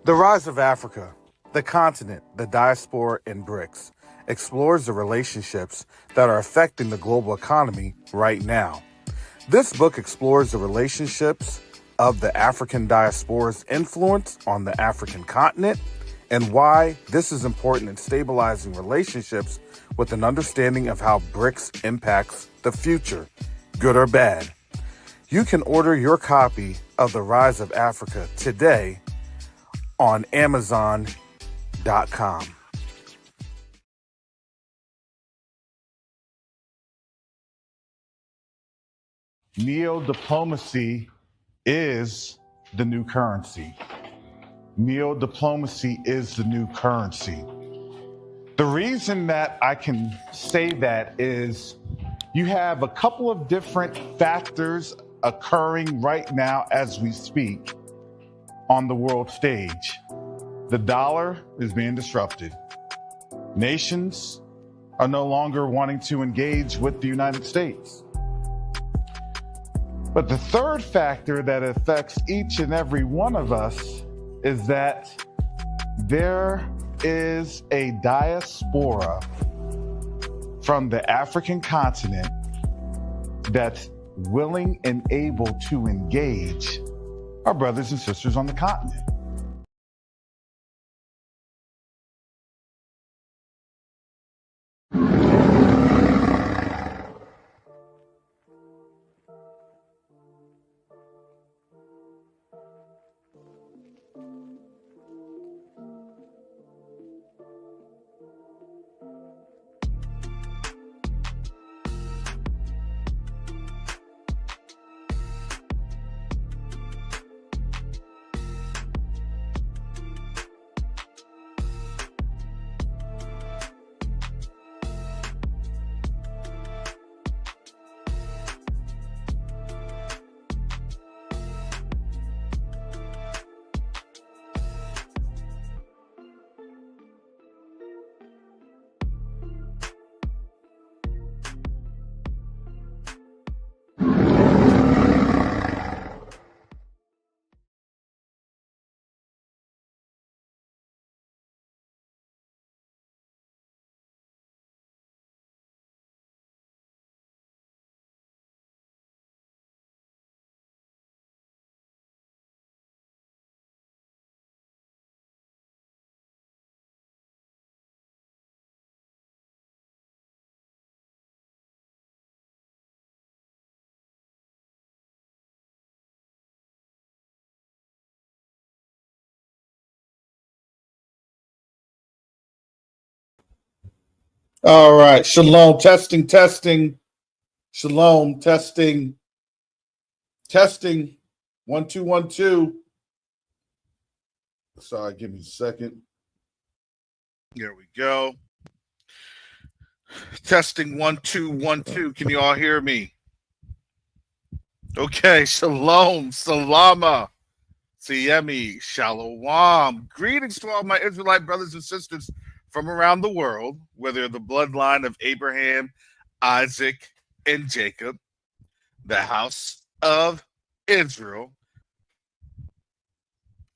The Rise of Africa, the continent, the diaspora, and BRICS explores the relationships that are affecting the global economy right now. This book explores the relationships of the African diaspora's influence on the African continent and why this is important in stabilizing relationships with an understanding of how BRICS impacts the future, good or bad. You can order your copy of The Rise of Africa today on Amazon.com. Neo-diplomacy is the new currency. Neo-diplomacy is the new currency. The reason that I can say that is you have a couple of different factors occurring right now as we speak on the world stage. The dollar is being disrupted. Nations are no longer wanting to engage with the United States. But the third factor that affects each and every one of us is that there is a diaspora from the African continent that's willing and able to engage our brothers and sisters on the continent. All right. Shalom. Testing. Shalom. Testing. 1 2 1 2. Sorry, give me a second. Here we go. Testing 1 2 1 2. Can you all hear me? Okay. Shalom. Salama. Siyemi. Shalom. Greetings to all my Israelite brothers and sisters from around the world, whether the bloodline of Abraham, Isaac, and Jacob, the house of Israel,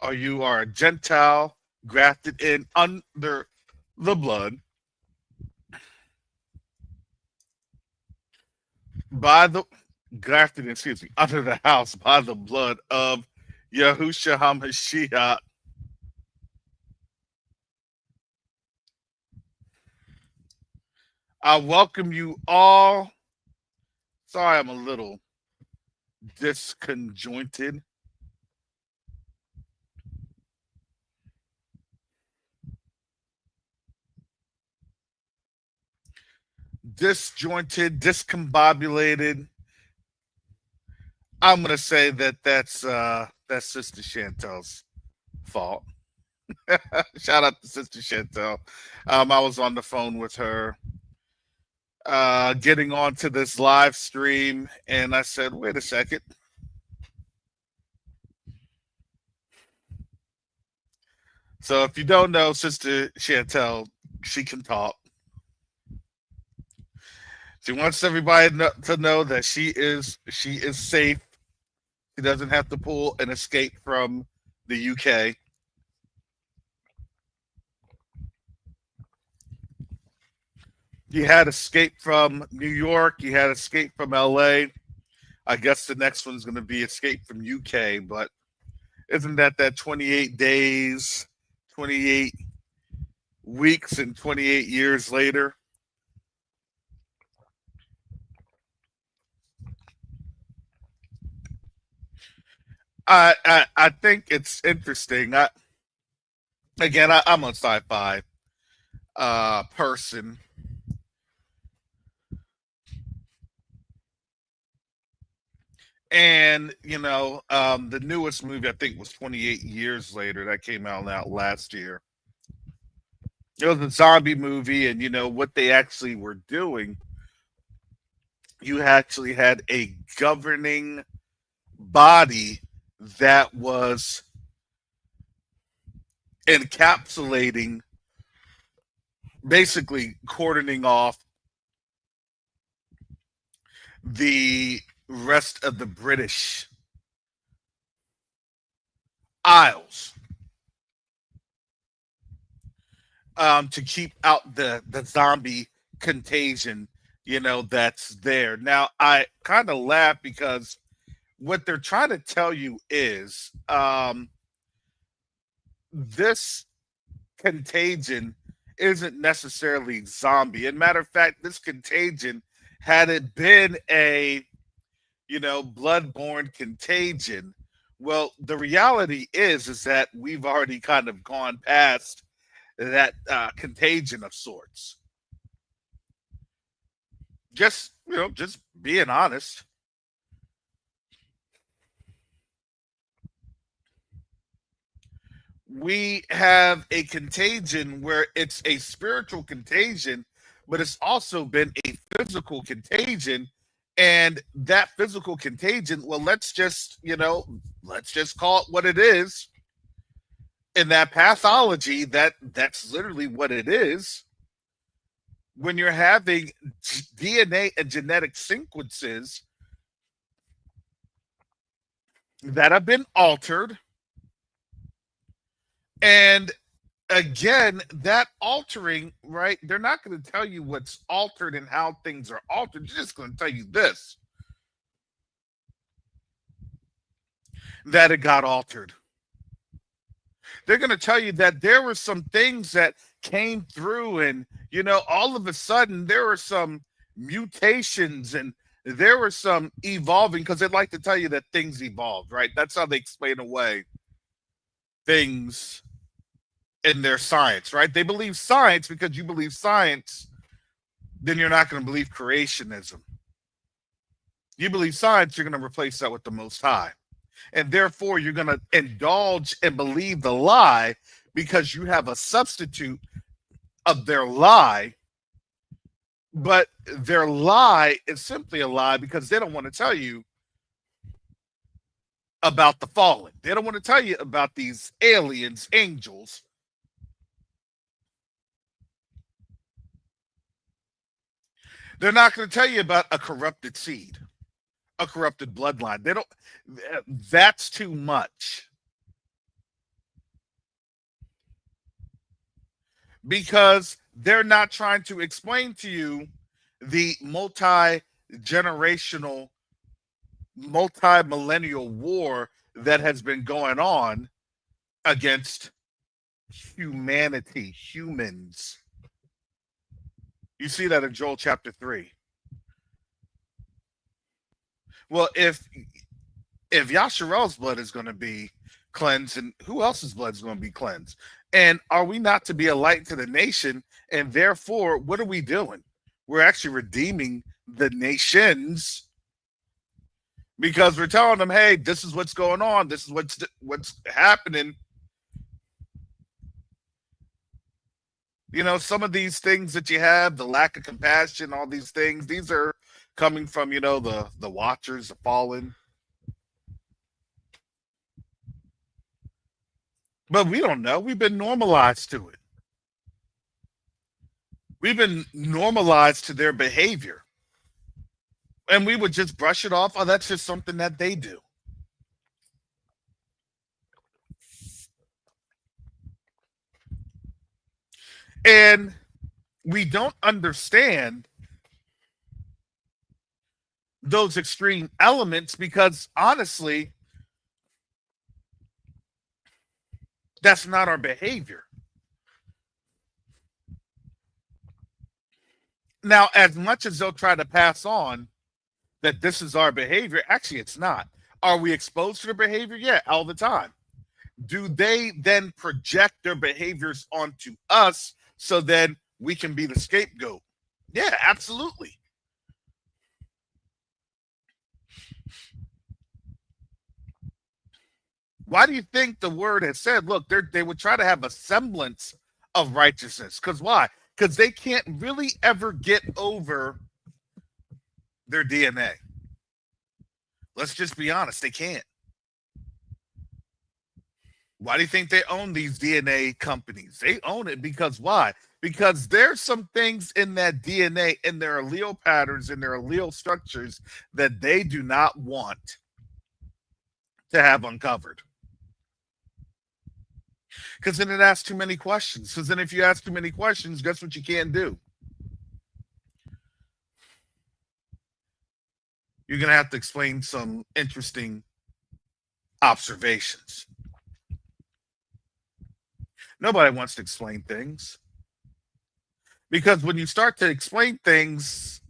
or you are a Gentile grafted in under the blood under the house by the blood of Yahushua HaMashiach. I welcome you all. Sorry, I'm a little disconjointed. Disjointed, discombobulated. I'm gonna say that's Sister Chantel's fault. Shout out to Sister Chantel. I was on the phone with her, getting onto this live stream, and I said, "Wait a second." So if you don't know Sister Chantel, she can talk. She wants everybody to know that she is safe. She doesn't have to pull an escape from the UK. You had Escape from New York. You had Escape from LA. I guess the next one's going to be Escape from UK. But isn't that 28 days, 28 weeks, and 28 years later? I think it's interesting. I'm a sci-fi person. And the newest movie I think was 28 years later that came out last year. It was a zombie movie, and what they actually were doing. You actually had a governing body that was encapsulating, basically cordoning off the rest of the British Isles, to keep out the zombie contagion, that's there. Now, I kind of laugh because what they're trying to tell you is this contagion isn't necessarily zombie. And matter of fact, this contagion, had it been a bloodborne contagion, well, the reality is that we've already kind of gone past that contagion of sorts. Just being honest. We have a contagion where it's a spiritual contagion, but it's also been a physical contagion. And that physical contagion, well, let's just call it what it is. In that pathology, that's literally what it is. When you're having DNA and genetic sequences that have been altered, and again, that altering, right? They're not going to tell you what's altered and how things are altered. They're just going to tell you this, that it got altered. They're going to tell you that there were some things that came through, and all of a sudden there were some mutations, and there were some evolving, because they'd like to tell you that things evolved, right? That's how they explain away things in their science, right? They believe science because you believe science, then you're not going to believe creationism. You believe science, you're going to replace that with the Most High. And therefore, you're going to indulge and believe the lie because you have a substitute of their lie. But their lie is simply a lie because they don't want to tell you about the fallen. They don't want to tell you about these aliens, angels. They're not going to tell you about a corrupted seed, a corrupted bloodline. They don't. That's too much. Because they're not trying to explain to you the multi-generational, multi-millennial war that has been going on against humanity, humans. You see that in Joel chapter 3. Well, if Yasharel's blood is going to be cleansed, and who else's blood is going to be cleansed? And are we not to be a light to the nation? And therefore, what are we doing? We're actually redeeming the nations, because we're telling them, hey, this is what's going on. This is what's happening. Some of these things that you have, the lack of compassion, all these things, these are coming from, the watchers, the fallen. But we don't know. We've been normalized to it. We've been normalized to their behavior. And we would just brush it off. Oh, that's just something that they do. And we don't understand those extreme elements because honestly, that's not our behavior. Now, as much as they'll try to pass on that this is our behavior, actually, it's not. Are we exposed to their behavior? Yeah, all the time. Do they then project their behaviors onto us so then we can be the scapegoat? Yeah, absolutely. Why do you think the word has said, look, they would try to have a semblance of righteousness? Because why? Because they can't really ever get over their DNA. Let's just be honest, they can't. Why do you think they own these DNA companies? They own it because why? Because there's some things in that DNA, in their allele patterns, in their allele structures that they do not want to have uncovered. Because then it asks too many questions. Because then if you ask too many questions, guess what you can't do? You're going to have to explain some interesting observations. Nobody wants to explain things. Because when you start to explain things,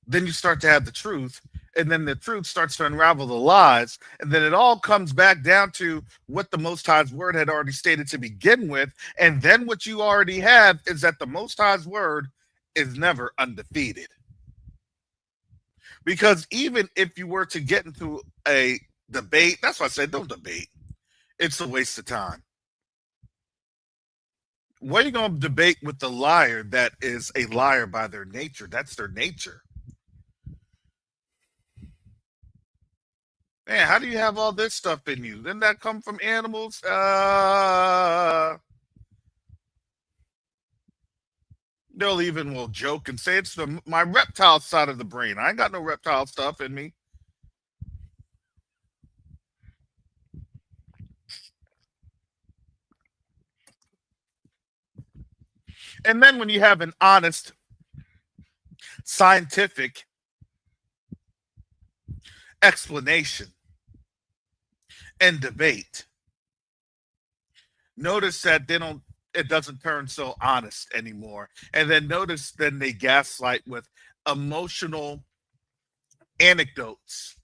then you start to have the truth. And then the truth starts to unravel the lies. And then it all comes back down to what the Most High's word had already stated to begin with. And then what you already have is that the Most High's word is never undefeated. Because even if you were to get into a debate, that's why I said don't debate. It's a waste of time. What are you going to debate with the liar that is a liar by their nature? That's their nature. Man, how do you have all this stuff in you? Didn't that come from animals? They'll even will joke and say it's my reptile side of the brain. I ain't got no reptile stuff in me. And then when you have an honest, scientific explanation and debate, notice that it doesn't turn so honest anymore. And then notice then they gaslight with emotional anecdotes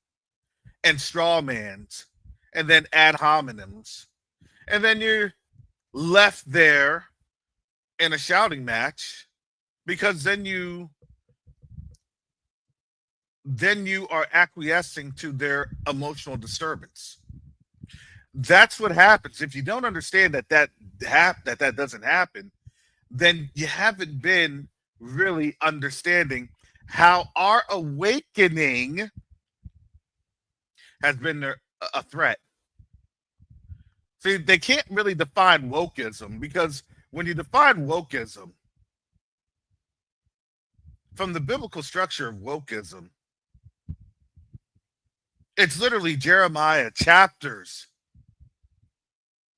and straw mans and then ad hominems. And then you're left there in a shouting match because then you are acquiescing to their emotional disturbance. That's what happens. If you don't understand that doesn't happen, then you haven't been really understanding how our awakening has been a threat. See, they can't really define wokeism because when you define wokeism from the biblical structure of wokeism, it's literally Jeremiah chapters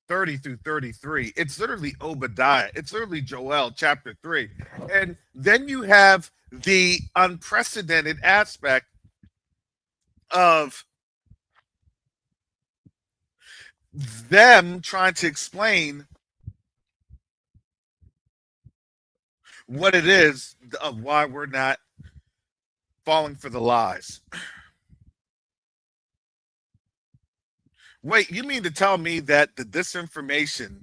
30 through 33. It's literally Obadiah. It's literally Joel chapter 3. And then you have the unprecedented aspect of them trying to explain what it is of why we're not falling for the lies. Wait, you mean to tell me that the disinformation,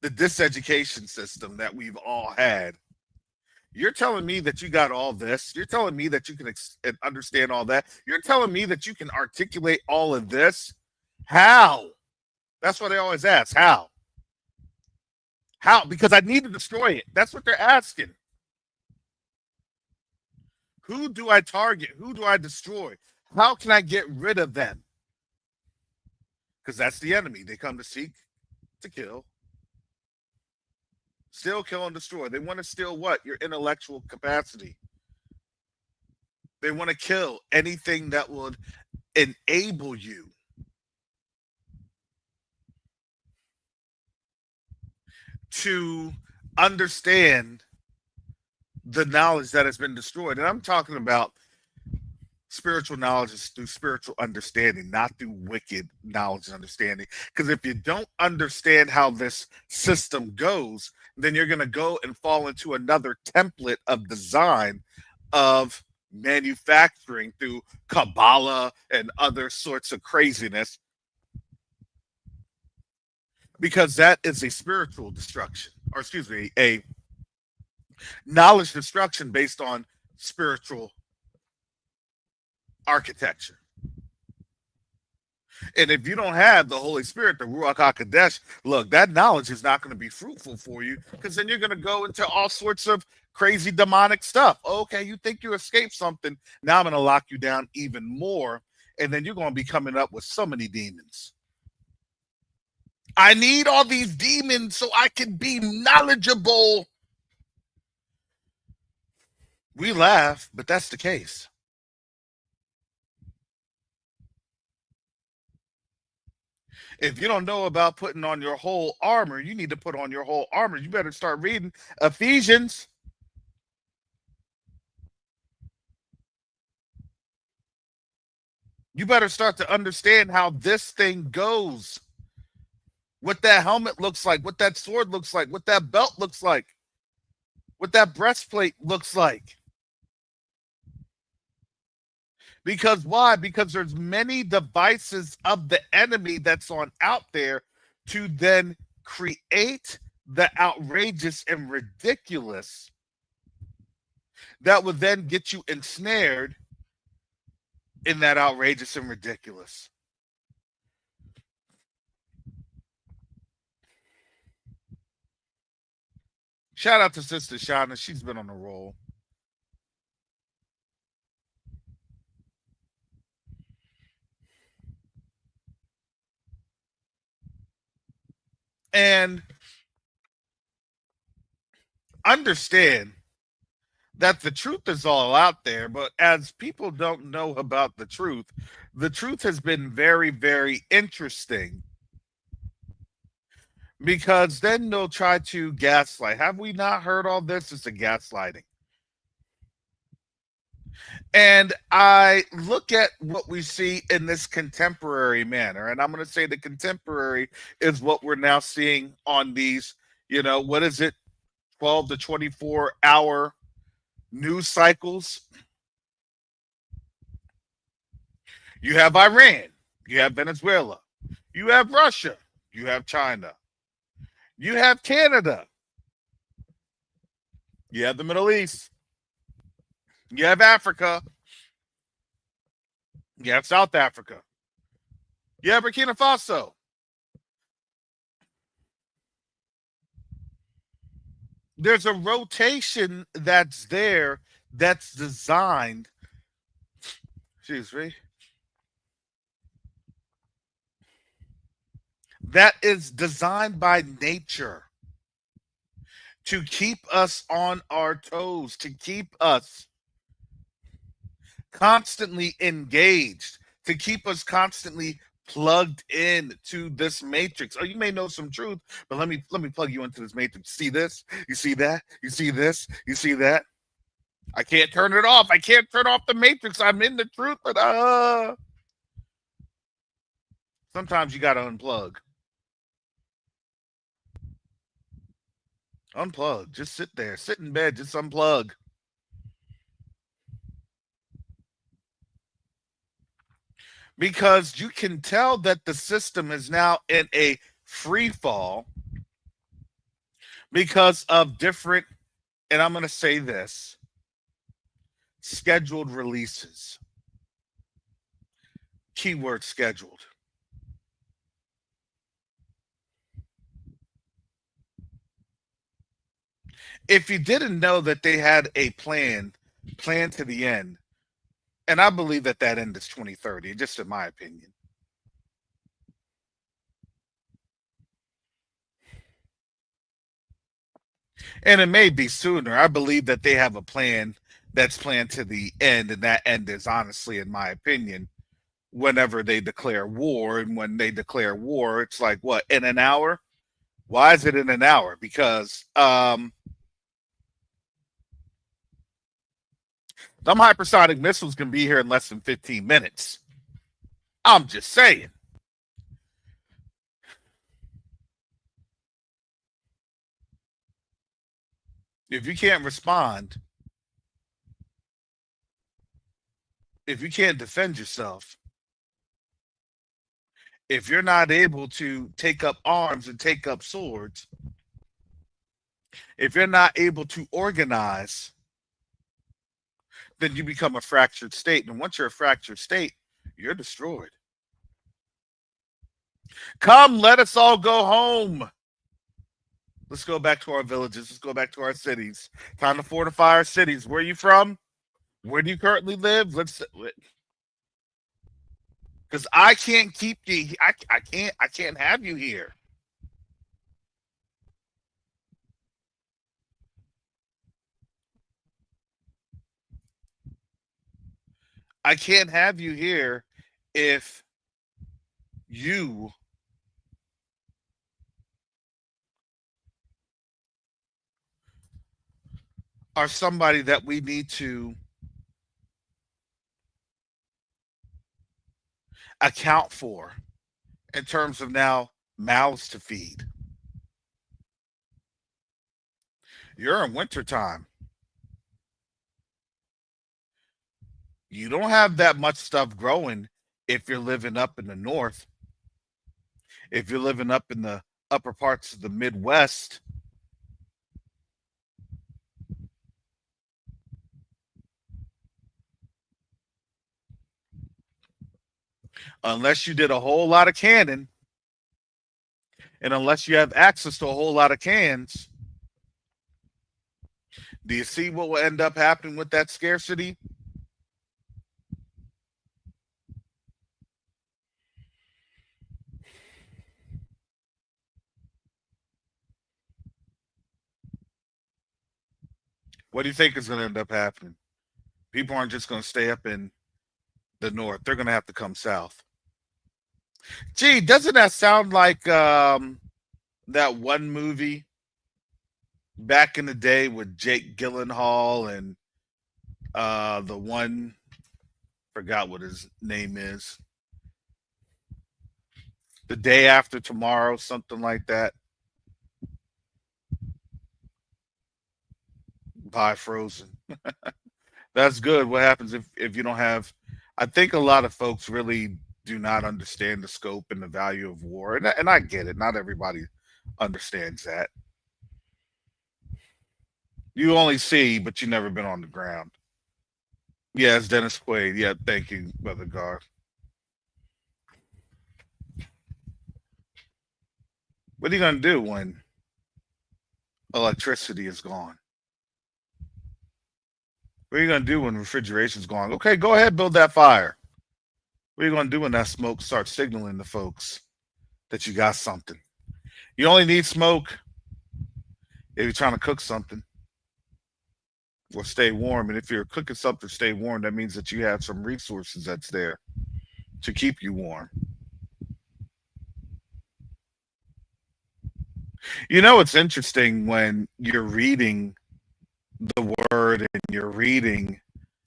the diseducation system that we've all had, you're telling me that you got all this? You're telling me that you can understand all that? You're telling me that you can articulate all of this? How? That's what they always ask. How? How? Because I need to destroy it. That's what they're asking. Who do I target? Who do I destroy? How can I get rid of them? Because that's the enemy. They come to seek, to kill, steal, kill, and destroy. They want to steal what? Your intellectual capacity. They want to kill anything that would enable you to understand the knowledge that has been destroyed. And I'm talking about spiritual knowledge is through spiritual understanding, not through wicked knowledge and understanding. Because if you don't understand how this system goes, then you're going to go and fall into another template of design of manufacturing through Kabbalah and other sorts of craziness, because that is a spiritual destruction, or excuse me, a knowledge destruction based on spiritual architecture. And if you don't have the Holy Spirit, the Ruach HaKodesh, look, that knowledge is not going to be fruitful for you, because then you're going to go into all sorts of crazy demonic stuff. Okay, you think you escaped something. Now I'm going to lock you down even more. And then you're going to be coming up with so many demons. I need all these demons so I can be knowledgeable. We laugh, but that's the case. If you don't know about putting on your whole armor, you need to put on your whole armor. You better start reading Ephesians. You better start to understand how this thing goes. What that helmet looks like, what that sword looks like, what that belt looks like, what that breastplate looks like. Because why? Because there's many devices of the enemy that's on out there to then create the outrageous and ridiculous that would then get you ensnared in that outrageous and ridiculous. Shout out to Sister Shauna. She's been on the roll. And understand that the truth is all out there, but as people don't know about the truth has been very, very interesting, because then they'll try to gaslight. Have we not heard all this? It's a gaslighting. And I look at what we see in this contemporary manner, and I'm going to say the contemporary is what we're now seeing on these, what is it, 12 to 24 hour news cycles. You have Iran, you have Venezuela, you have Russia, you have China, you have Canada, you have the Middle East, you have Africa, you have South Africa, you have Burkina Faso. There's a rotation that's there that's designed, excuse me, that is designed by nature to keep us on our toes, to keep us constantly engaged, to keep us constantly plugged in to this matrix. Oh, you may know some truth, but let me plug you into this matrix. See this? You see that? You see this? You see that? I can't turn it off. I can't turn off the matrix. I'm in the truth, but sometimes you gotta unplug. Unplug. Just sit there. Sit in bed. Just unplug. Because you can tell that the system is now in a free fall because of different, and I'm going to say this, scheduled releases. Keyword scheduled. If you didn't know that they had a plan to the end, and I believe that end is 2030, just in my opinion. And it may be sooner. I believe that they have a plan that's planned to the end, and that end is, honestly, in my opinion, whenever they declare war. And when they declare war, it's like, what, in an hour? Why is it in an hour? Because Them hypersonic missiles can be here in less than 15 minutes. I'm just saying. If you can't respond, if you can't defend yourself, if you're not able to take up arms and take up swords, if you're not able to organize, then you become a fractured state. And once you're a fractured state, you're destroyed. Come, let us all go home. Let's go back to our villages. Let's go back to our cities. Time to fortify our cities. Where are you from? Where do you currently live? Because I can't keep you. I can't have you here. I can't have you here if you are somebody that we need to account for in terms of now mouths to feed. You're in wintertime. You don't have that much stuff growing if you're living up in the north. If you're living up in the upper parts of the Midwest, unless you did a whole lot of canning, and unless you have access to a whole lot of cans, do you see what will end up happening with that scarcity? What do you think is going to end up happening? People aren't just going to stay up in the north. They're going to have to come south. Gee, doesn't that sound like that one movie back in the day with Jake Gyllenhaal and the one, forgot what his name is, The Day After Tomorrow, something like that, by Frozen. That's good. What happens if you don't have, I think a lot of folks really do not understand the scope and the value of war, and I get it. Not everybody understands that. You only see, but you never been on the ground. Yeah, it's Dennis Quaid. Yeah, thank you, Brother Garth. What are you gonna do when electricity is gone? What are you gonna do when refrigeration's gone? Okay, go ahead, build that fire. What are you gonna do when that smoke starts signaling to folks that you got something? You only need smoke if you're trying to cook something or stay warm. And if you're cooking something, stay warm, that means that you have some resources that's there to keep you warm. You know, it's interesting when you're reading the word and you're reading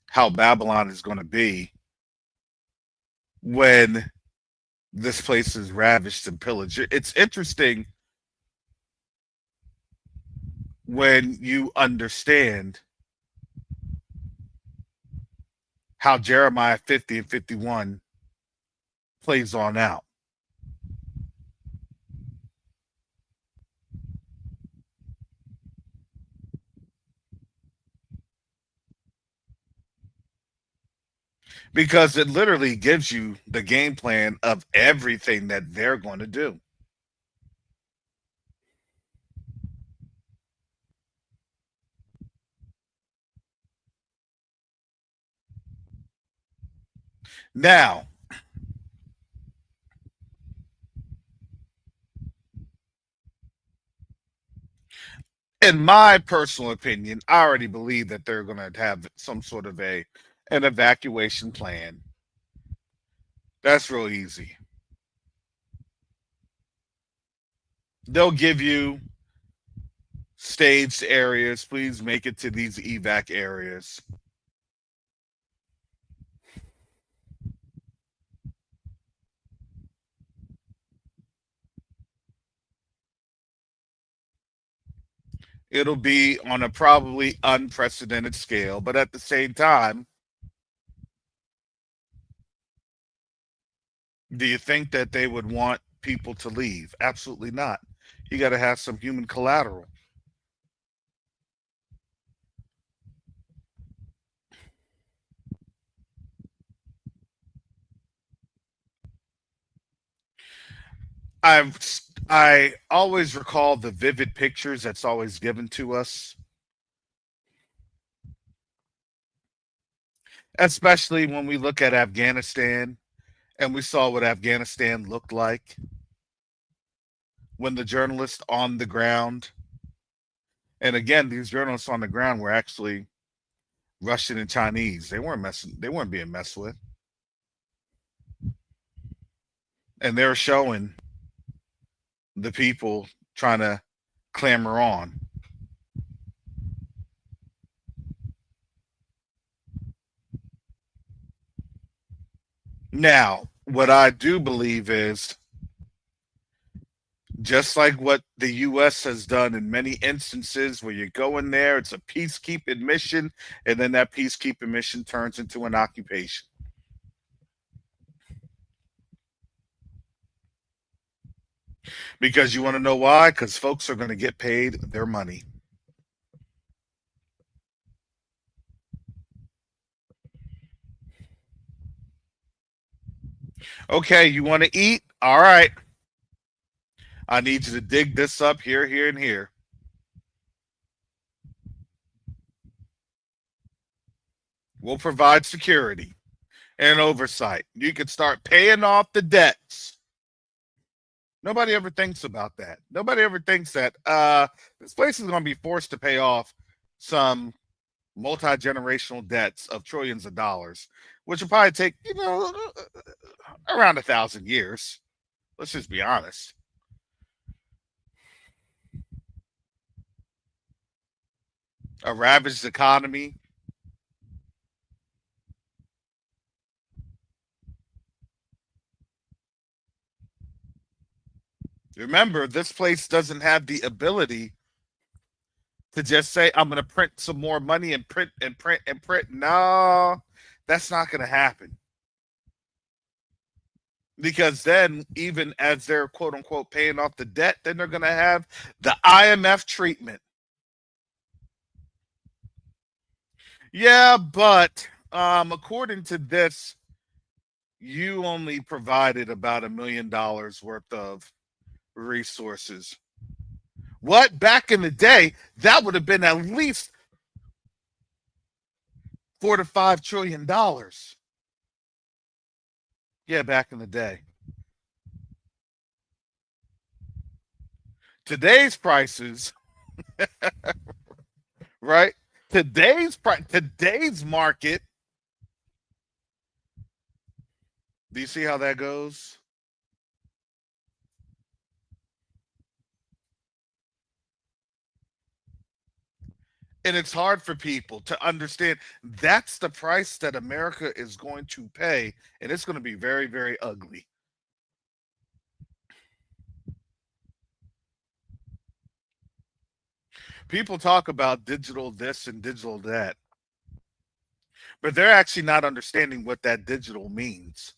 how Babylon is going to be when this place is ravished and pillaged. It's interesting when you understand how Jeremiah 50 and 51 plays on out. Because it literally gives you the game plan of everything that they're going to do. Now, in my personal opinion, I already believe that they're going to have some sort of an evacuation plan. That's real easy. They'll give you staged areas. Please make it to these evac areas. It'll be on a probably unprecedented scale, but at the same time, do you think that they would want people to leave? Absolutely not. You got to have some human collateral. I I always recall the vivid pictures that's always given to us, especially when we look at Afghanistan and we saw what Afghanistan looked like when the journalists on the ground, and again, these journalists on the ground were actually Russian and Chinese. They weren't being messed with. And they're showing the people trying to clamor on. Now, what I do believe is just like what the U.S. has done in many instances where you go in there, it's a peacekeeping mission, and then that peacekeeping mission turns into an occupation. Because you want to know why? Because folks are going to get paid their money. Okay, you want to eat? All right. I need you to dig this up here, here, and here. We'll provide security and oversight. You can start paying off the debts. Nobody ever thinks about that. Nobody ever thinks that this place is going to be forced to pay off some multi-generational debts of trillions of dollars, which will probably take, around 1,000 years. Let's just be honest. A ravaged economy. Remember, this place doesn't have the ability to just say, I'm going to print some more money and print and print and print. No, that's not going to happen. Because then, even as they're quote unquote paying off the debt, then they're going to have the IMF treatment. Yeah, but according to this, you only provided about $1 million worth of resources. What? Back in the day, that would have been at least $4 to $5 trillion. Yeah, back in the day. Today's prices, right? Today's market. Do you see how that goes? And it's hard for people to understand that's the price that America is going to pay, and it's going to be very, very ugly. People talk about digital this and digital that, but they're actually not understanding what that digital means.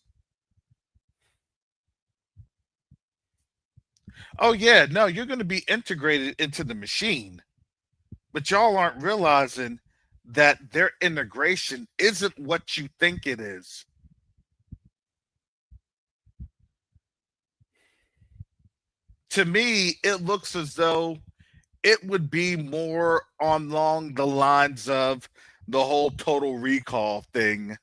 Oh, yeah, no, you're going to be integrated into the machine, but y'all aren't realizing that their integration isn't what you think it is. To me, it looks as though it would be more along the lines of the whole total recall thing.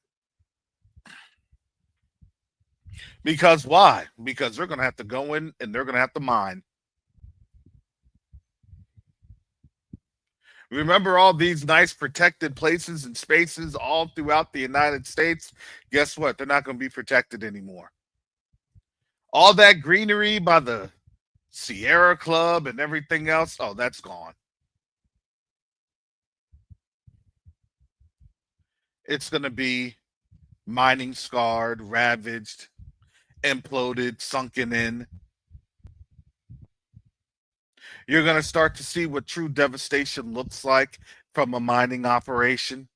Because why? Because they're going to have to go in and they're going to have to mine. Remember all these nice protected places and spaces all throughout the United States? Guess what? They're not going to be protected anymore. All that greenery by the Sierra Club and everything else, oh, that's gone. It's going to be mining scarred, ravaged, imploded, sunken in. You're going to start to see what true devastation looks like from a mining operation.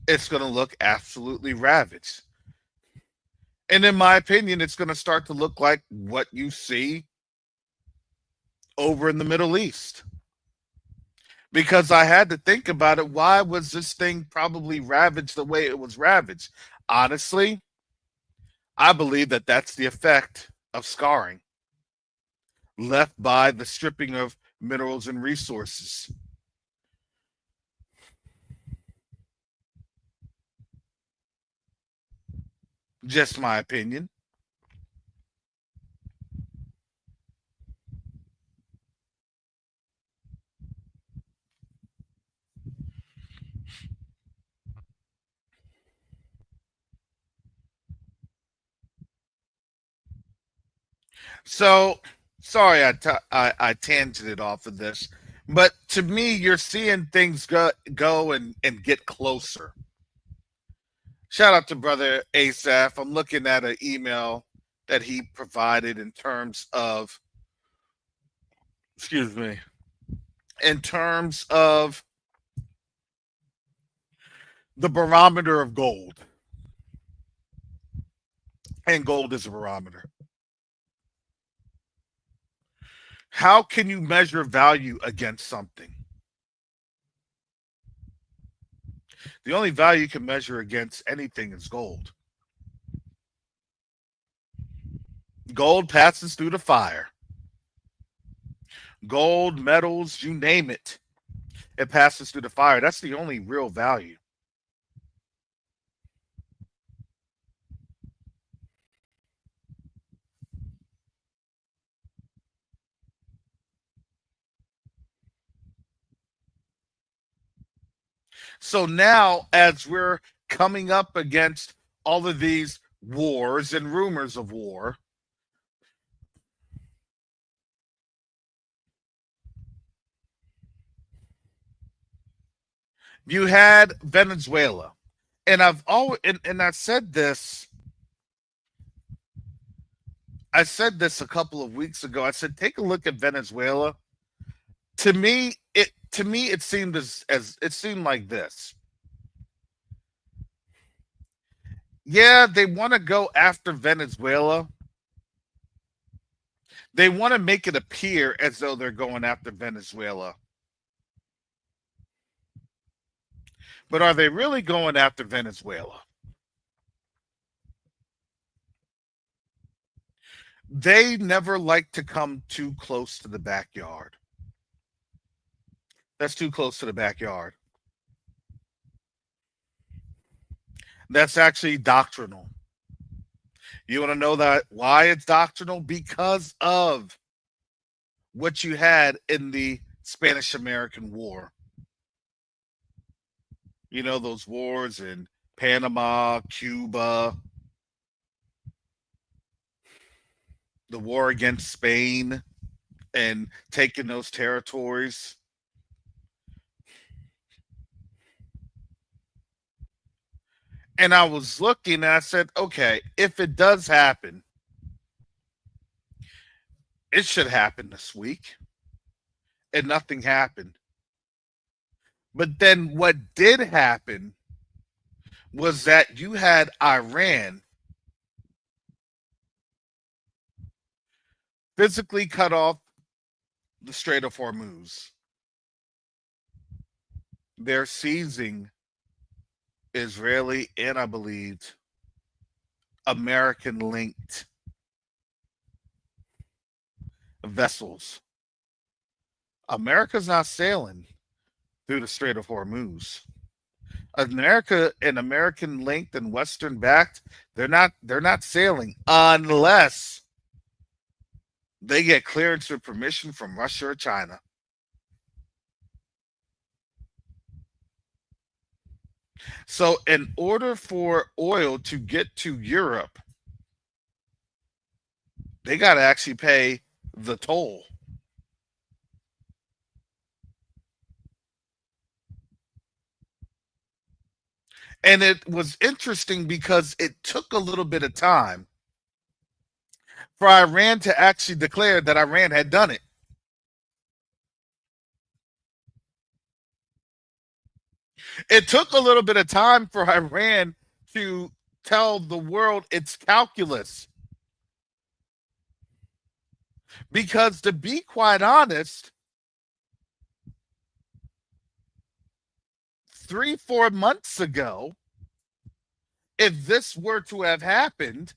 It's going to look absolutely ravaged. And in my opinion, it's going to start to look like what you see over in the Middle East. Because I had to think about it. Why was this thing probably ravaged the way it was ravaged? Honestly, I believe that that's the effect of scarring left by the stripping of minerals and resources. Just my opinion. So, sorry, I tangented off of this, but to me, you're seeing things go and get closer. Shout out to brother Asaph. I'm looking at an email that he provided in terms of, excuse me, in terms of the barometer of gold. And gold is a barometer. How can you measure value against something? The only value you can measure against anything is gold. Gold passes through the fire. Gold, metals, you name it. It passes through the fire. That's the only real value. So now, as we're coming up against all of these wars and rumors of war, you had Venezuela. And I've always and I said this a couple of weeks ago. I said, take a look at Venezuela. To me it seemed as it seemed like this. Yeah, they want to go after Venezuela. They want to make it appear as though they're going after Venezuela. But are they really going after Venezuela? They never like to come too close to the backyard. That's too close to the backyard. That's actually doctrinal. You want to know that why it's doctrinal? Because of what you had in the Spanish American War. You know, those wars in Panama, Cuba, the war against Spain and taking those territories. And I was looking and I said, okay, if it does happen, it should happen this week. And nothing happened. But then what did happen was that you had Iran physically cut off the Strait of Hormuz. They're seizing Israeli and, I believe, American linked vessels. America's not sailing through the Strait of Hormuz. America and American linked and Western backed, they're not sailing unless they get clearance or permission from Russia or China. So in order for oil to get to Europe, they got to actually pay the toll. And it was interesting because it took a little bit of time for Iran to actually declare that Iran had done it. It took a little bit of time for Iran to tell the world its calculus. Because to be quite honest, 3-4 months ago, if this were to have happened,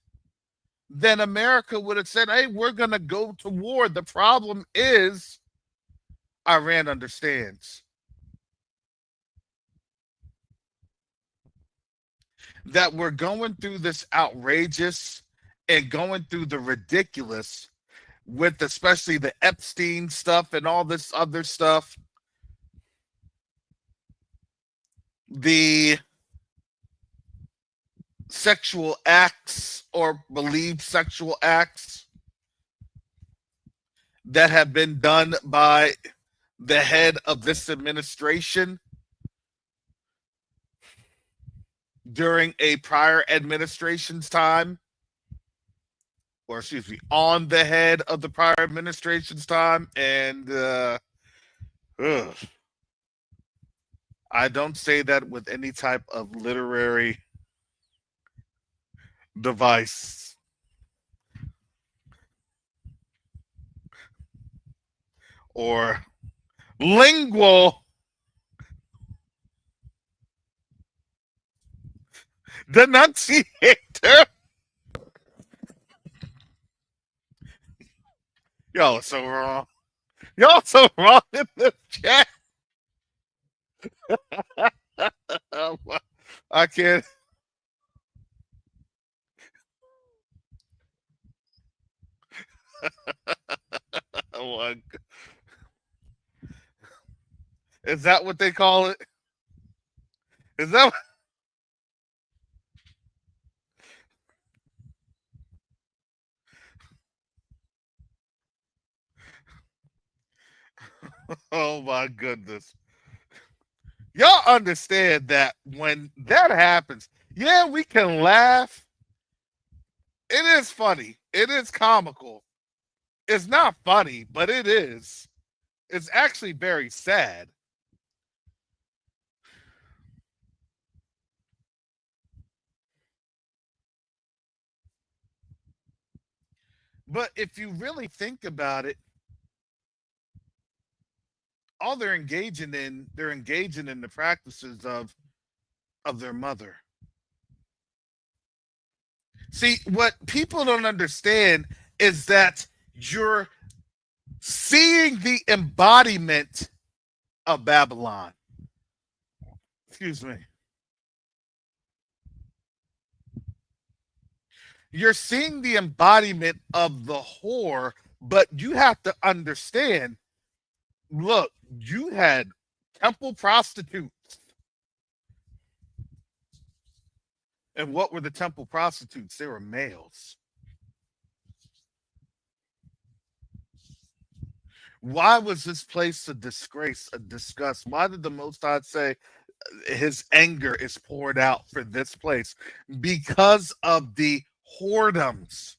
then America would have said, hey, we're going to go to war. The problem is Iran understands that we're going through this outrageous and going through the ridiculous with especially the Epstein stuff and all this other stuff. The sexual acts or believed sexual acts that have been done by the head of this administration during a prior administration's time, or excuse me, on the head of the prior administration's time. And I don't say that with any type of literary device. Or lingual denunciator. Y'all are so wrong. Y'all so wrong in the chat. I can't. Is that what they call it? Is that? Oh my goodness. Y'all understand that when that happens, yeah, we can laugh. It is funny. It is comical. It's not funny, but it is. It's actually very sad. But if you really think about it, all they're engaging in the practices of their mother. See, what people don't understand is that you're seeing the embodiment of Babylon. Excuse me. You're seeing the embodiment of the whore, but you have to understand, look, you had temple prostitutes. And what were the temple prostitutes? They were males. Why was this place a disgrace, a disgust? Why did the Most High say his anger is poured out for this place? Because of the whoredoms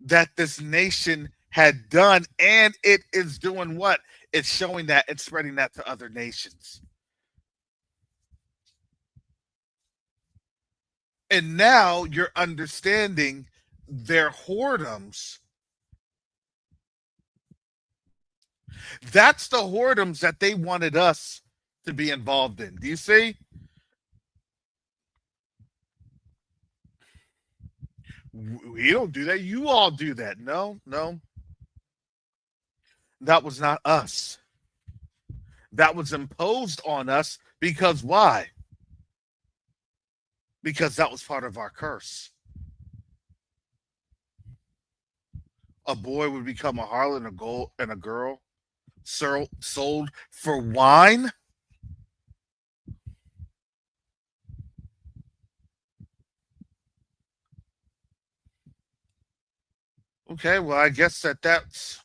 that this nation had done, and it is doing what? It's showing that, it's spreading that to other nations. And now you're understanding their whoredoms. That's the whoredoms that they wanted us to be involved in. Do you see? We don't do that. You all do that. No. That was not us. That was imposed on us because why? Because that was part of our curse. A boy would become a harlot and a girl sold for wine. Okay, well, I guess that's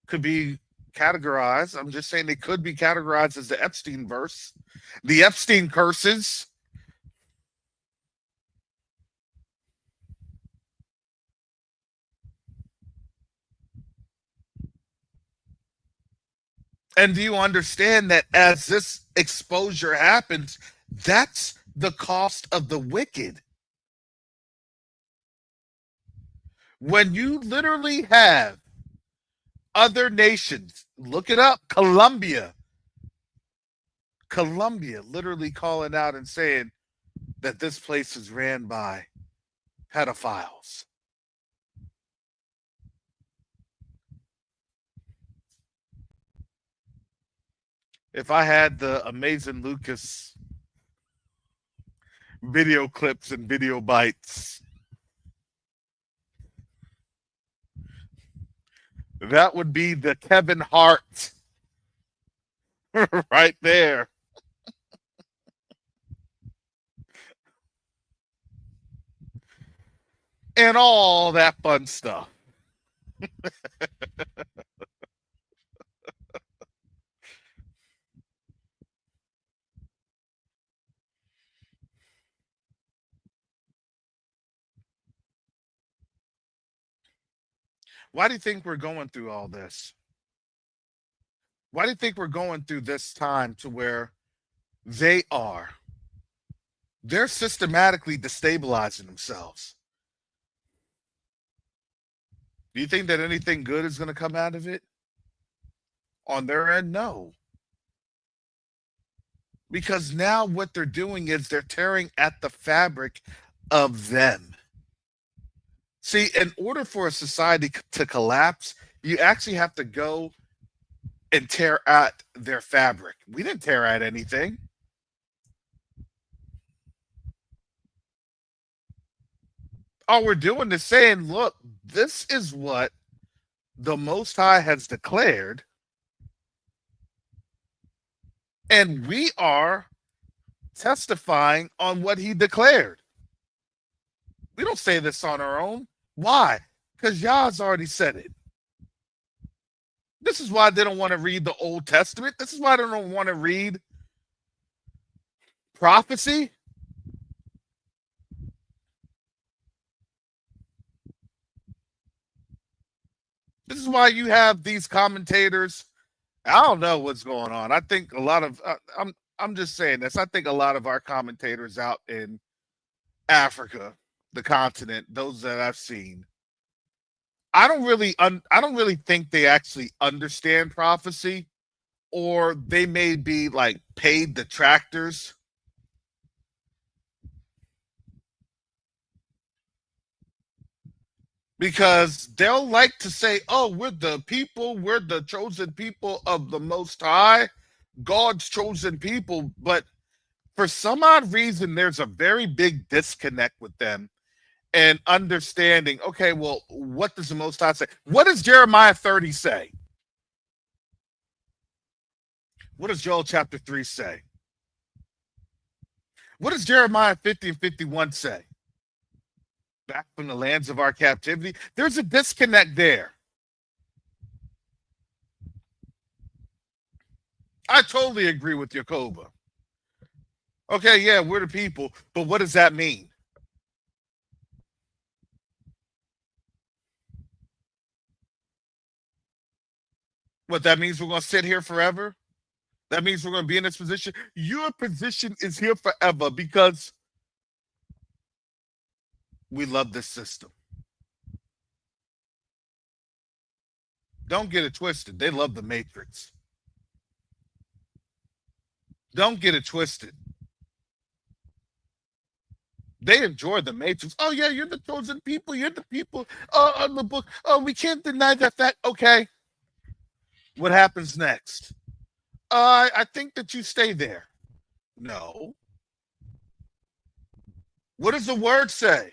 could be categorized. I'm just saying they could be categorized as the Epstein verse, the Epstein curses. And do you understand that as this exposure happens, that's the cost of the wicked? When you literally have other nations, look it up, Colombia literally calling out and saying that this place is ran by pedophiles. If I had the amazing Lucas video clips and video bites, that would be the Kevin Hart right there. And all that fun stuff. Why do you think we're going through all this? Why do you think we're going through this time to where they're systematically destabilizing themselves? Do you think that anything good is going to come out of it? On their end, no. Because now what they're doing is they're tearing at the fabric of them. See, in order for a society to collapse, you actually have to go and tear at their fabric. We didn't tear at anything. All we're doing is saying, look, this is what the Most High has declared, and we are testifying on what he declared. We don't say this on our own. Why? Because Yah's already said it. This is why they don't want to read the Old Testament. This is why they don't want to read prophecy. This is why you have these commentators. I don't know what's going on. I think a lot of I'm just saying this. I think a lot of our commentators out in Africa, the continent, those that I've seen, I don't really think they actually understand prophecy, or they may be like paid detractors. Because they'll like to say, oh, we're the chosen people of the Most High, God's chosen people. But for some odd reason, there's a very big disconnect with them and understanding, okay, well, what does the Most High say? What does Jeremiah 30 say? What does Joel chapter 3 say? What does Jeremiah 50 and 51 say? Back from the lands of our captivity. There's a disconnect there. I totally agree with Yakoba. Okay, yeah, we're the people, but what does that mean? What, that means we're going to sit here forever? That means we're going to be in this position? Your position is here forever because we love this system. Don't get it twisted. They love the Matrix. Don't get it twisted. They enjoy the Matrix. Oh, yeah, you're the chosen people. You're the people on the book. Oh, we can't deny that fact. Okay. What happens next? I think that you stay there. No. What does the word say?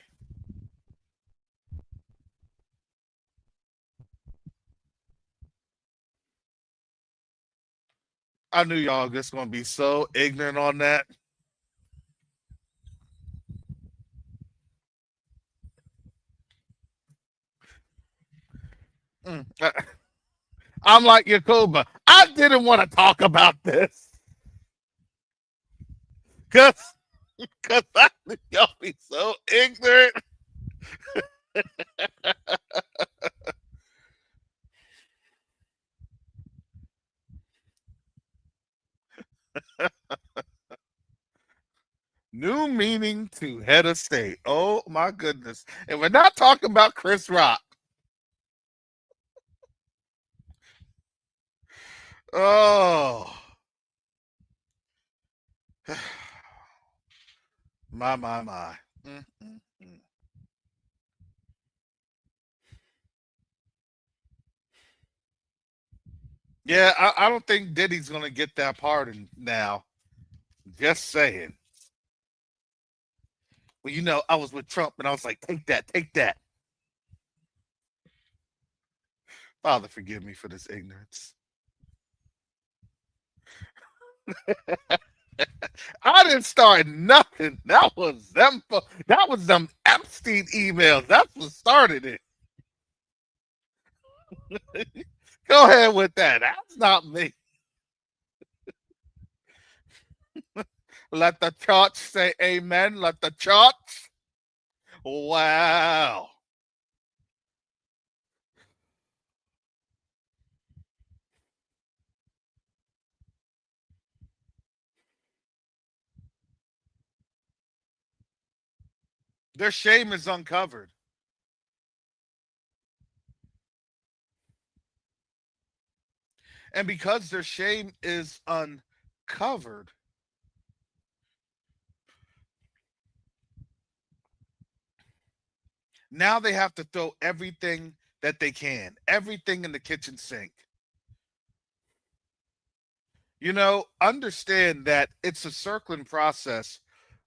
I knew y'all just going to be so ignorant on that. I'm like Yakoba. I didn't want to talk about this. Because I knew y'all be so ignorant. head of state. Oh my goodness. And we're not talking about Chris Rock. Oh. My. Mm, mm, mm. Yeah, I don't think Diddy's gonna get that pardon now. Just saying. Well, I was with Trump and I was like, take that, take that. Father, forgive me for this ignorance. I didn't start nothing. That was them. That was them Epstein emails. That's what started it. Go ahead with that. That's not me. Let the church say amen. Let the church. Wow. Their shame is uncovered. And because their shame is uncovered, now they have to throw everything that they can, everything in the kitchen sink. Understand that it's a circling process.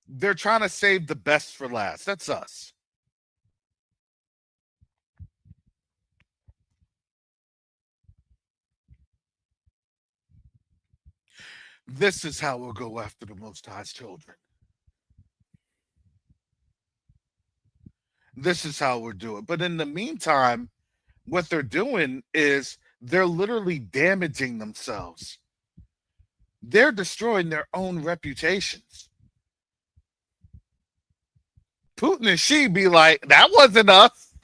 They're trying to save the best for last. That's us. This is how we'll go after the Most High's children. This is how we'll do it. But in the meantime, what they're doing is they're literally damaging themselves. They're destroying their own reputations. Putin and Xi be like, that wasn't us.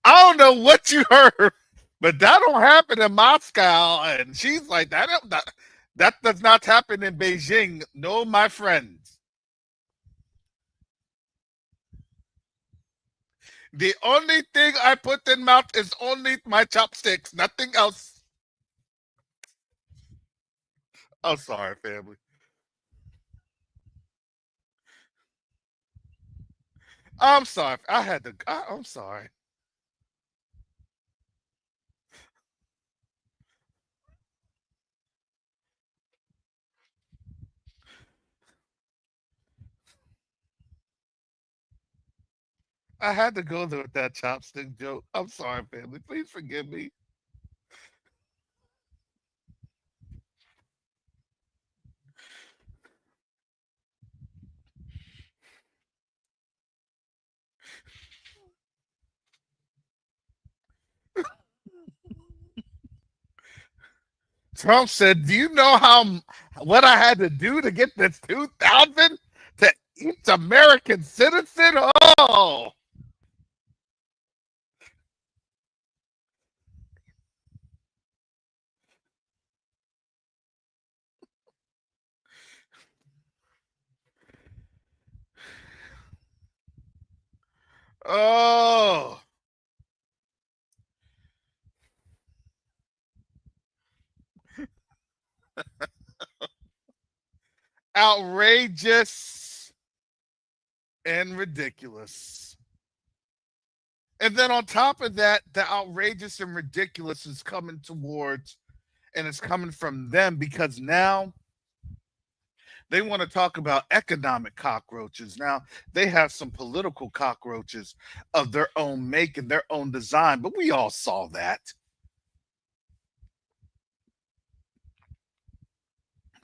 I don't know what you heard, but that don't happen in Moscow. And she's like, that does not happen in Beijing. No, my friends. The only thing I put in mouth is only my chopsticks, nothing else. I'm sorry, family. I'm sorry. I'm sorry. I had to go there with that chopstick joke. I'm sorry, family. Please forgive me. Trump said, "Do you know what I had to do to get this 2,000 to each American citizen?" Oh, oh, outrageous and ridiculous. And then on top of that, the outrageous and ridiculous is coming towards, and it's coming from them because now they want to talk about economic cockroaches. Now, they have some political cockroaches of their own make and their own design, but we all saw that.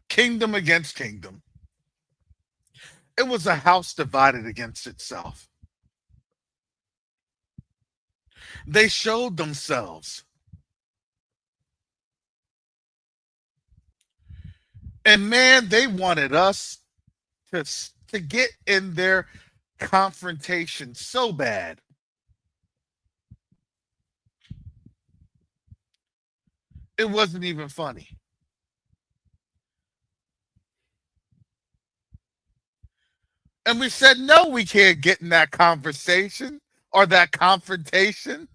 Kingdom against kingdom. It was a house divided against itself. They showed themselves. And man, they wanted us to get in their confrontation so bad. It wasn't even funny. And we said, no, we can't get in that conversation or that confrontation.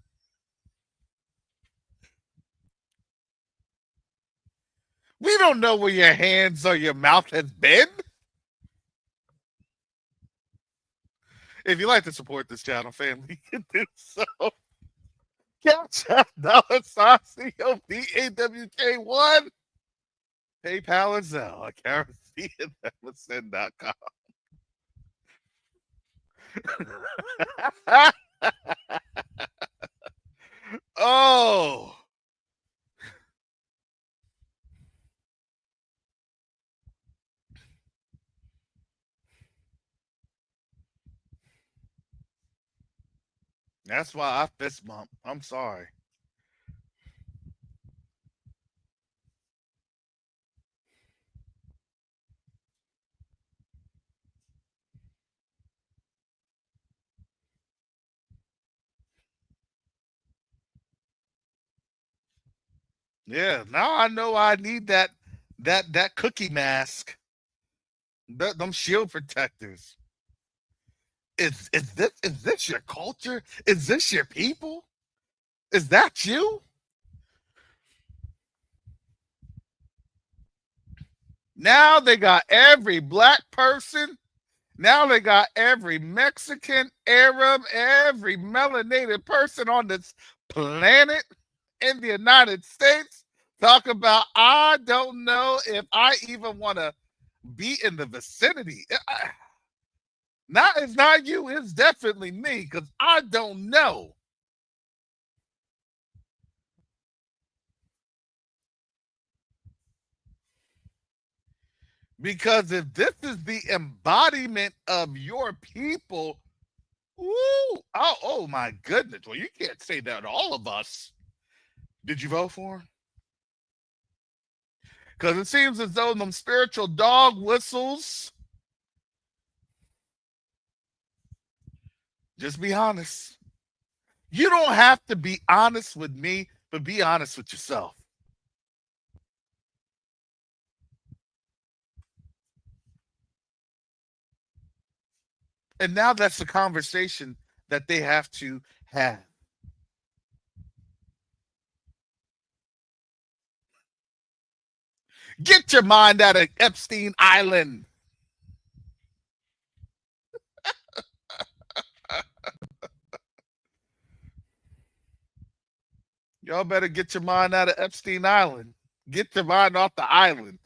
We don't know where your hands or your mouth has been. If you like to support this channel, family, you can do so. Cash App $COPAWK1. PayPal and Zelle at KRC@MSN.com. Oh, that's why I fist bump. I'm sorry. Yeah, now I know I need that cookie mask. Them shield protectors. Is this your culture? Is this your people? Is that you? Now they got every black person. Now they got every Mexican, Arab, every melanated person on this planet in the United States talk about, I don't know if I even want to be in the vicinity. It's not you, it's definitely me, because I don't know. Because if this is the embodiment of your people, oh my goodness. Well, you can't say that all of us. Did you vote for him? Because it seems as though them spiritual dog whistles. Just be honest. You don't have to be honest with me, but be honest with yourself. And now that's the conversation that they have to have. Get your mind out of Epstein Island. Y'all better get your mind out of Epstein Island. Get your mind off the island.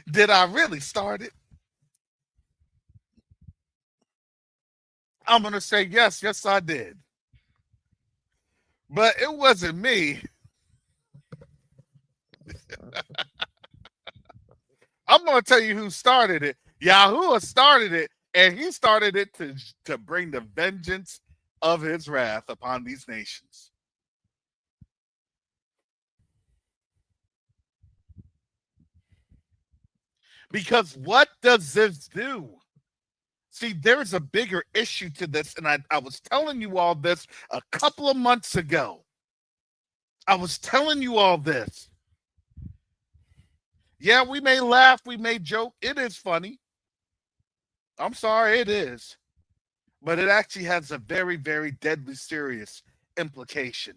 Did I really start it? I'm going to say yes, I did. But it wasn't me. I'm going to tell you who started it. Yahuwah started it, and he started it to bring the vengeance of his wrath upon these nations. Because what does this do? See, there's a bigger issue to this, and I was telling you all this a couple of months ago. I was telling you all this. Yeah, we may laugh, we may joke. It is funny. I'm sorry, it is. But it actually has a very, very deadly serious implication.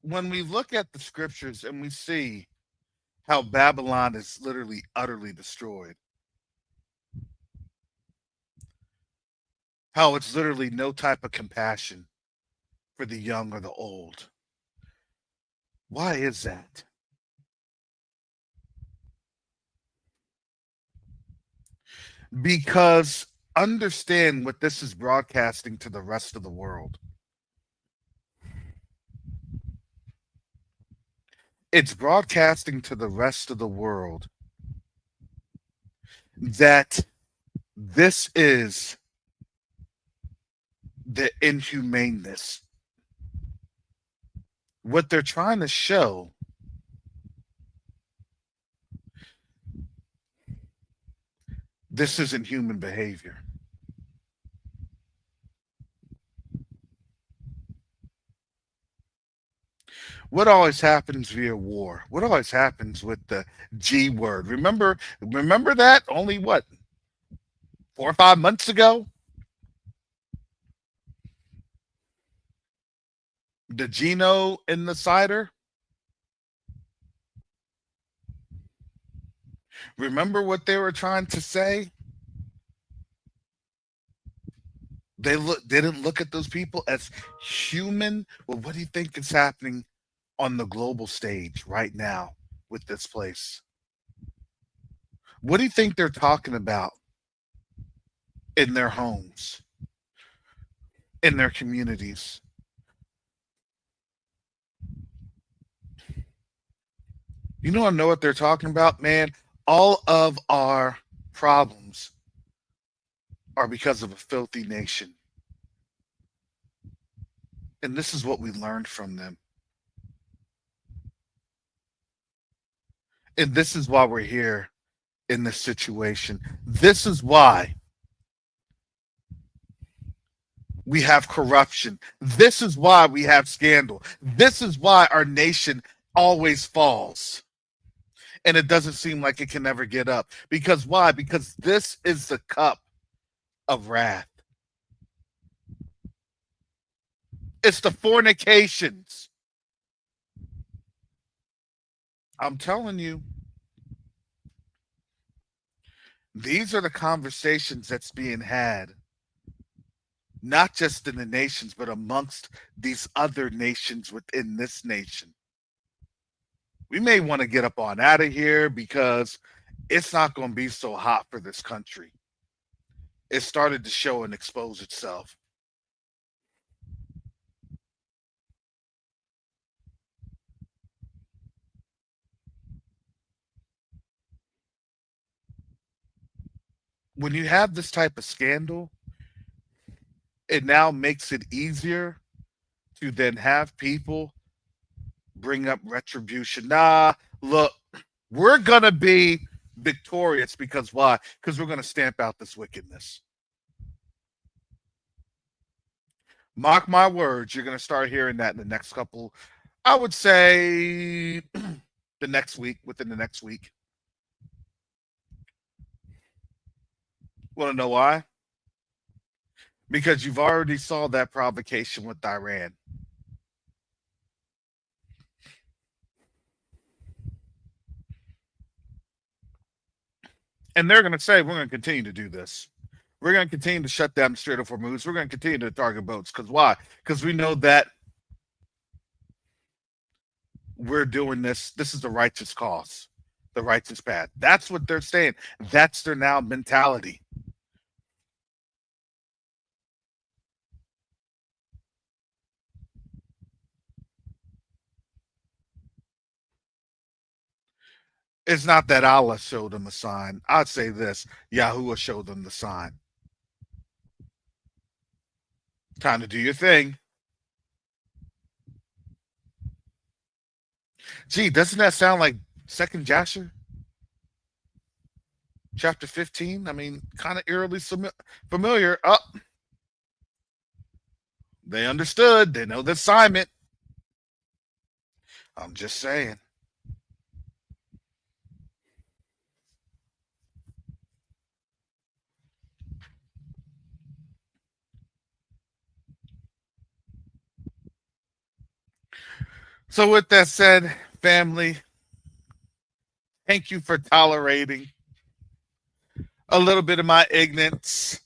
When we look at the scriptures and we see how Babylon is literally utterly destroyed, how it's literally no type of compassion for the young or the old. Why is that? Because understand what this is broadcasting to the rest of the world. It's broadcasting to the rest of the world that this is the inhumaneness. What they're trying to show this isn't human behavior. What always happens via war? What always happens with the G word? Remember that only what, 4 or 5 months ago? The Gino in the cider. Remember what they were trying to say? They didn't look at those people as human. Well, what do you think is happening on the global stage right now with this place? What do you think they're talking about in their homes, in their communities? You know, I know what they're talking about, man. All of our problems are because of a filthy nation. And this is what we learned from them. And this is why we're here in this situation. This is why we have corruption. This is why we have scandal. This is why our nation always falls. And it doesn't seem like it can ever get up. Because why? Because this is the cup of wrath. It's the fornications. I'm telling you, these are the conversations that's being had, not just in the nations, but amongst these other nations within this nation. We may want to get up on out of here because it's not going to be so hot for this country. It started to show and expose itself. When you have this type of scandal, it now makes it easier to then have people bring up retribution. Nah, look, we're going to be victorious because why? Because we're going to stamp out this wickedness. Mark my words, you're going to start hearing that in the next couple, I would say the next week, within the next week. Want to know why? Because you've already saw that provocation with Iran. And they're going to say, we're going to continue to do this. We're going to continue to shut down the Strait of Hormuz. We're going to continue to target boats. Because why? Because we know that we're doing this. This is the righteous cause, the righteous path. That's what they're saying. That's their now mentality. It's not that Allah showed them a sign. I'd say this: Yahuwah showed them the sign. Time to do your thing. Gee, doesn't that sound like 2nd Jasher? Chapter 15? I mean, kind of eerily familiar. Oh, they understood. They know the assignment. I'm just saying. So with that said, family, thank you for tolerating a little bit of my ignorance.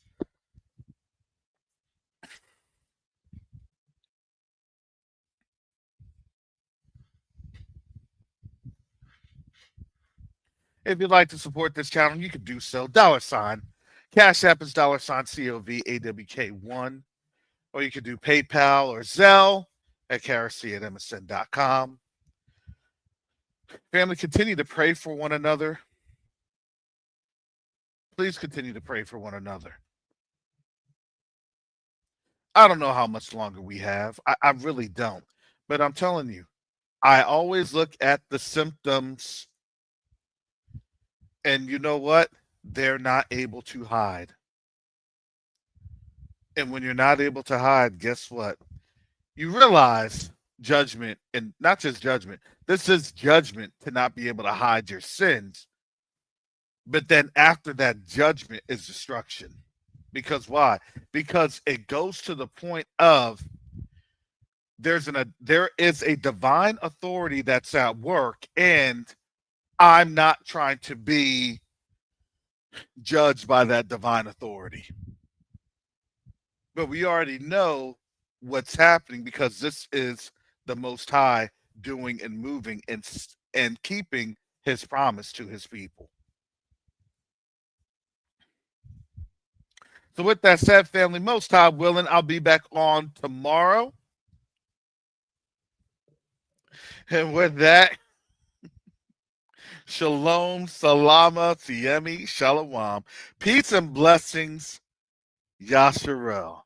If you'd like to support this channel, you can do so. $. Cash App is $COVAWK1. Or you can do PayPal or Zelle at karac@msn.com. Family, continue to pray for one another. Please continue to pray for one another. I don't know how much longer we have. I really don't. But I'm telling you, I always look at the symptoms, and you know what? They're not able to hide. And when you're not able to hide, guess what? You realize judgment, and not just judgment. This is judgment to not be able to hide your sins. But then after that judgment is destruction. Because why? Because it goes to the point of there is a divine authority that's at work, and I'm not trying to be judged by that divine authority. But we already know what's happening because this is the Most High doing and moving and keeping his promise to his people. So with that said, family, Most High willing, I'll be back on tomorrow. And with that, shalom, salama, tiemi, shalom. Peace and blessings, Yasharel.